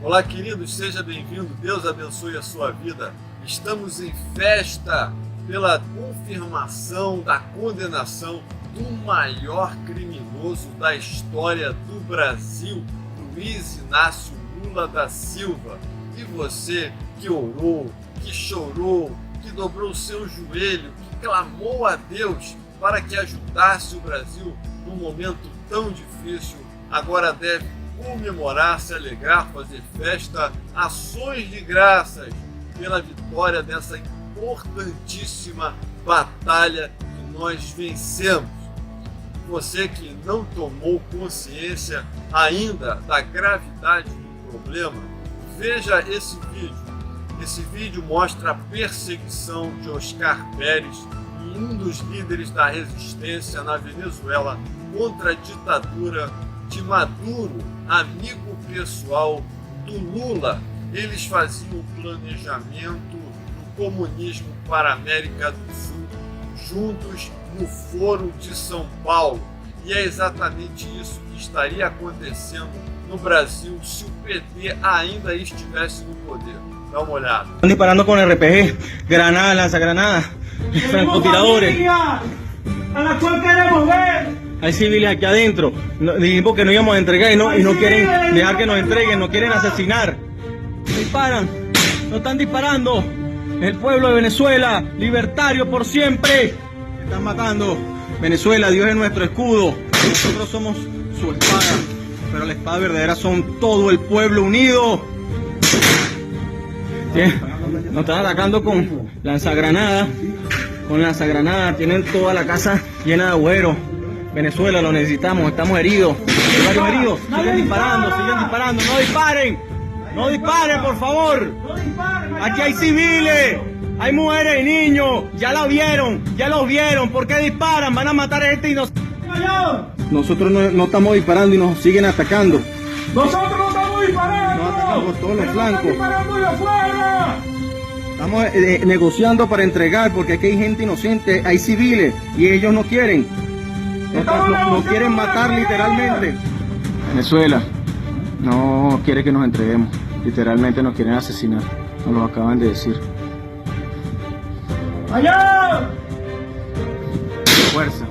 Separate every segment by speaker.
Speaker 1: Olá, queridos, seja bem-vindo. Deus abençoe a sua vida. Estamos em festa pela confirmação da condenação do maior criminoso da história do Brasil, Luiz Inácio Lula da Silva. E você que orou, que chorou, que dobrou o seu joelho, que clamou a Deus para que ajudasse o Brasil num momento tão difícil, agora deve comemorar, se alegrar, fazer festa, ações de graças pela vitória dessa importantíssima batalha que nós vencemos. Você que não tomou consciência ainda da gravidade do problema, veja esse vídeo. Esse vídeo mostra a perseguição de Oscar Pérez, um dos líderes da resistência na Venezuela contra a ditadura de Maduro, amigo pessoal do Lula. Eles faziam o planejamento do comunismo para a América do Sul, juntos no Foro de São Paulo. E é exatamente isso que estaria acontecendo no Brasil se o PT ainda estivesse no poder. Dá uma olhada.
Speaker 2: Están disparando con RPG, granada, lanzagranada, francotiradores.
Speaker 3: A la cual queremos ver.
Speaker 2: Hay civiles aquí adentro. Dijimos que no íbamos a entregar y no quieren dejar que nos entreguen, nos quieren asesinar. Disparan, nos están disparando. El pueblo de Venezuela, libertario por siempre. Están matando. Venezuela, Dios es nuestro escudo. Nosotros somos su espada, pero la espada verdadera son todo el pueblo unido. Nos están atacando con lanzagranadas. Tienen toda la casa llena de agüeros. Venezuela, lo necesitamos, estamos heridos. Hay varios heridos. Siguen disparando. No disparen, por favor. Aquí hay civiles, hay mujeres y niños. Ya los vieron. ¿Por qué disparan? Van a matar a este inocente. Nosotros no estamos disparando y nos siguen atacando.
Speaker 3: Nosotros no estamos disparando.
Speaker 2: Nos atacan por todos los flancos.
Speaker 3: Disparando de afuera.
Speaker 2: Estamos negociando para entregar porque aquí hay gente inocente, hay civiles y ellos no quieren. Nos quieren matar literalmente. Venezuela no quiere que nos entreguemos. Literalmente nos quieren asesinar. Nos lo acaban de decir.
Speaker 3: ¡Allá!
Speaker 2: Fuerza.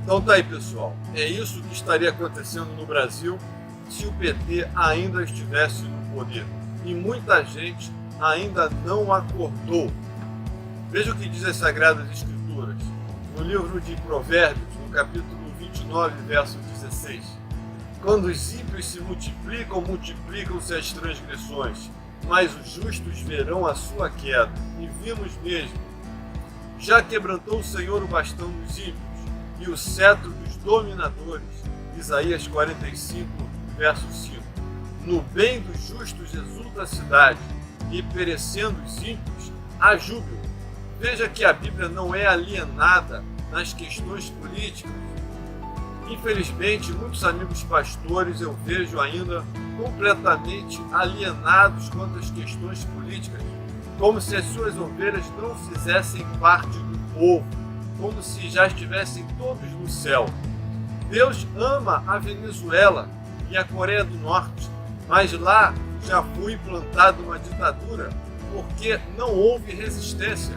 Speaker 1: Então tá aí, pessoal. É isso que estaria acontecendo no Brasil se o PT ainda estivesse no poder. E muita gente ainda não acordou. Veja o que diz as Sagradas Escrituras. No livro de Provérbios, no capítulo 29, verso 16. Quando os ímpios se multiplicam, multiplicam-se as transgressões, mas os justos verão a sua queda. E vimos mesmo. Já quebrantou o Senhor o bastão dos ímpios e o cetro dos dominadores. Isaías 45, verso 5. No bem dos justos exulta a cidade, e perecendo os ímpios, há júbilo. Veja que a Bíblia não é alienada nas questões políticas. Infelizmente, muitos amigos pastores eu vejo ainda completamente alienados quanto às questões políticas, como se as suas ovelhas não fizessem parte do povo, como se já estivessem todos no céu. Deus ama a Venezuela e a Coreia do Norte, mas lá já foi implantada uma ditadura porque não houve resistência.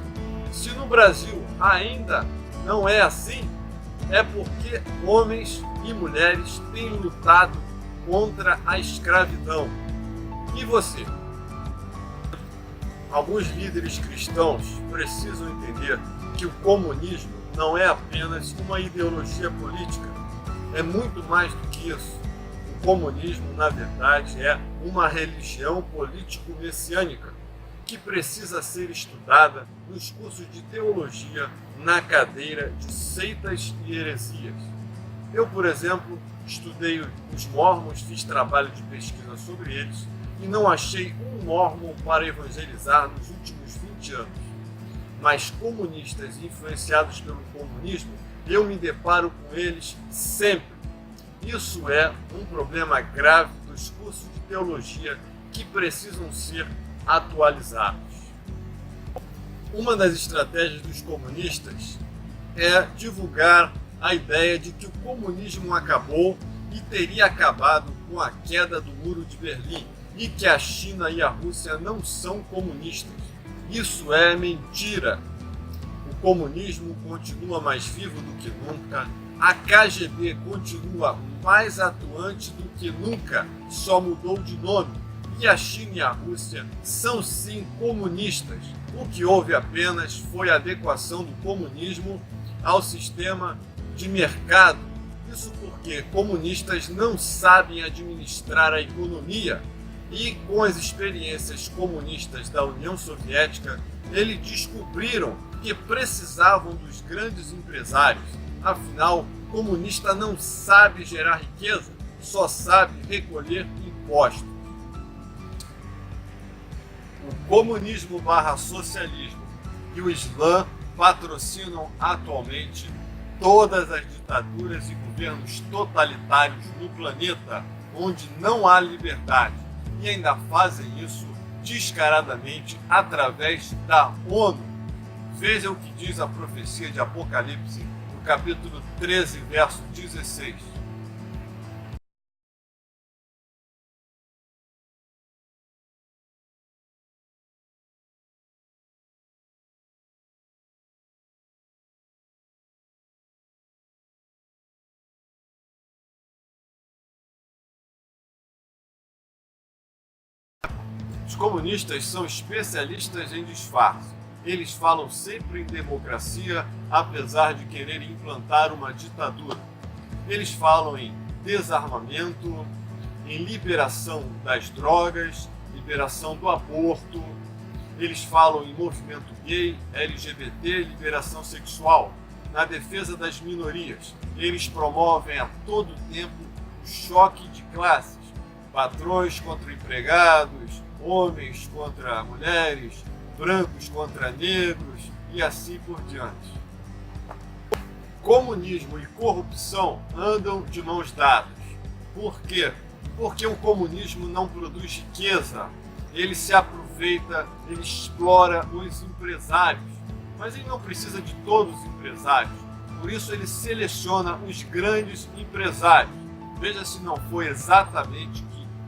Speaker 1: Se no Brasil ainda não é assim, é porque homens e mulheres têm lutado contra a escravidão. E você? Alguns líderes cristãos precisam entender que o comunismo não é apenas uma ideologia política, é muito mais do que isso. O comunismo, na verdade, é uma religião político-messiânica que precisa ser estudada nos cursos de teologia na cadeira de seitas e heresias. Eu, por exemplo, estudei os Mormons, fiz trabalho de pesquisa sobre eles e não achei um Mormon para evangelizar nos últimos 20 anos. Mas comunistas influenciados pelo comunismo Eu me deparo com eles sempre. Isso é um problema grave dos cursos de teologia que precisam ser atualizados. Uma das estratégias dos comunistas é divulgar a ideia de que o comunismo acabou e teria acabado com a queda do Muro de Berlim e que a China e a Rússia não são comunistas. Isso é mentira. O comunismo continua mais vivo do que nunca, a KGB continua mais atuante do que nunca, só mudou de nome, e a China e a Rússia são sim comunistas. O que houve apenas foi a adequação do comunismo ao sistema de mercado. Isso porque comunistas não sabem administrar a economia e, com as experiências comunistas da União Soviética, eles descobriram que precisavam dos grandes empresários. Afinal, comunista não sabe gerar riqueza, só sabe recolher impostos. O comunismo / socialismo e o Islã patrocinam atualmente todas as ditaduras e governos totalitários no planeta, onde não há liberdade, e ainda fazem isso descaradamente através da ONU. Veja o que diz a profecia de Apocalipse, no capítulo 13, verso 16. Os comunistas são especialistas em disfarce. Eles falam sempre em democracia, apesar de quererem implantar uma ditadura. Eles falam em desarmamento, em liberação das drogas, liberação do aborto. Eles falam em movimento gay, LGBT, liberação sexual, na defesa das minorias. Eles promovem a todo tempo o choque de classes, patrões contra empregados, homens contra mulheres, brancos contra negros e assim por diante. Comunismo e corrupção andam de mãos dadas. Por quê? Porque o comunismo não produz riqueza. Ele se aproveita, ele explora os empresários. Mas ele não precisa de todos os empresários. Por isso ele seleciona os grandes empresários. Veja se não foi exatamente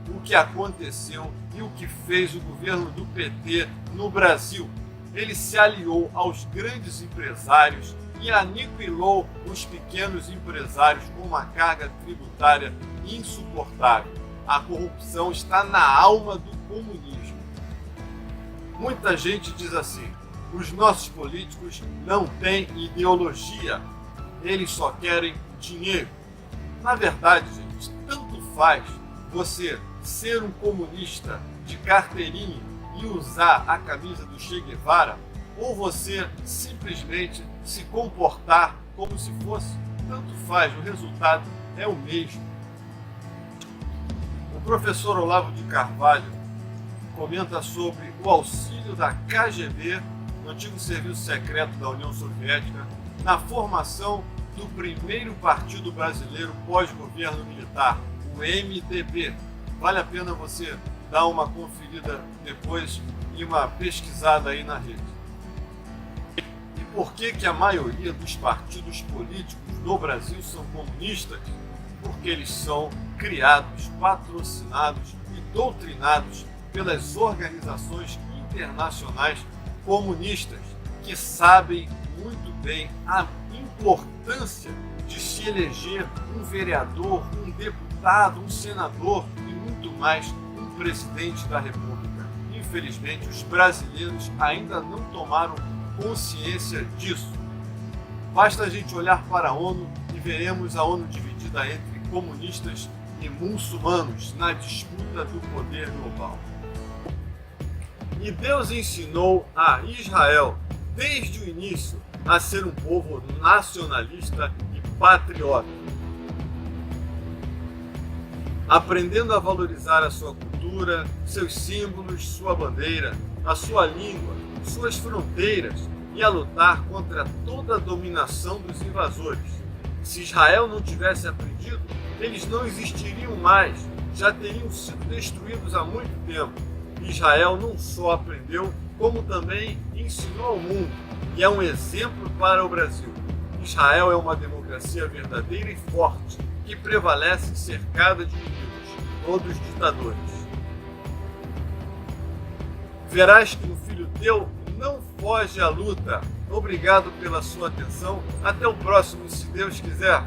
Speaker 1: o que aconteceu e o que fez o governo do PT no Brasil. Ele se aliou aos grandes empresários e aniquilou os pequenos empresários com uma carga tributária insuportável. A corrupção está na alma do comunismo. Muita gente diz assim: os nossos políticos não têm ideologia, eles só querem dinheiro. Na verdade, gente, tanto faz você ser um comunista de carteirinha e usar a camisa do Che Guevara, ou você simplesmente se comportar como se fosse. Tanto faz, o resultado é o mesmo. O professor Olavo de Carvalho comenta sobre o auxílio da KGB, o antigo serviço secreto da União Soviética, na formação do primeiro partido brasileiro pós-governo militar, o MDB. Vale a pena você dar uma conferida depois e uma pesquisada aí na rede. E por que a maioria dos partidos políticos no Brasil são comunistas? Porque eles são criados, patrocinados e doutrinados pelas organizações internacionais comunistas, que sabem muito bem a importância de se eleger um vereador, um deputado, um senador e muito mais um presidente da República. Infelizmente, os brasileiros ainda não tomaram consciência disso. Basta a gente olhar para a ONU e veremos a ONU dividida entre comunistas e muçulmanos na disputa do poder global. E Deus ensinou a Israel, desde o início, a ser um povo nacionalista e patriota, aprendendo a valorizar a sua cultura, seus símbolos, sua bandeira, a sua língua, suas fronteiras e a lutar contra toda a dominação dos invasores. Se Israel não tivesse aprendido, eles não existiriam mais, já teriam sido destruídos há muito tempo. Israel não só aprendeu, como também ensinou ao mundo, e é um exemplo para o Brasil. Israel é uma democracia verdadeira e forte, que prevalece cercada de inimigos, todos ditadores. Verás que um filho teu não foge à luta. Obrigado pela sua atenção. Até o próximo, se Deus quiser.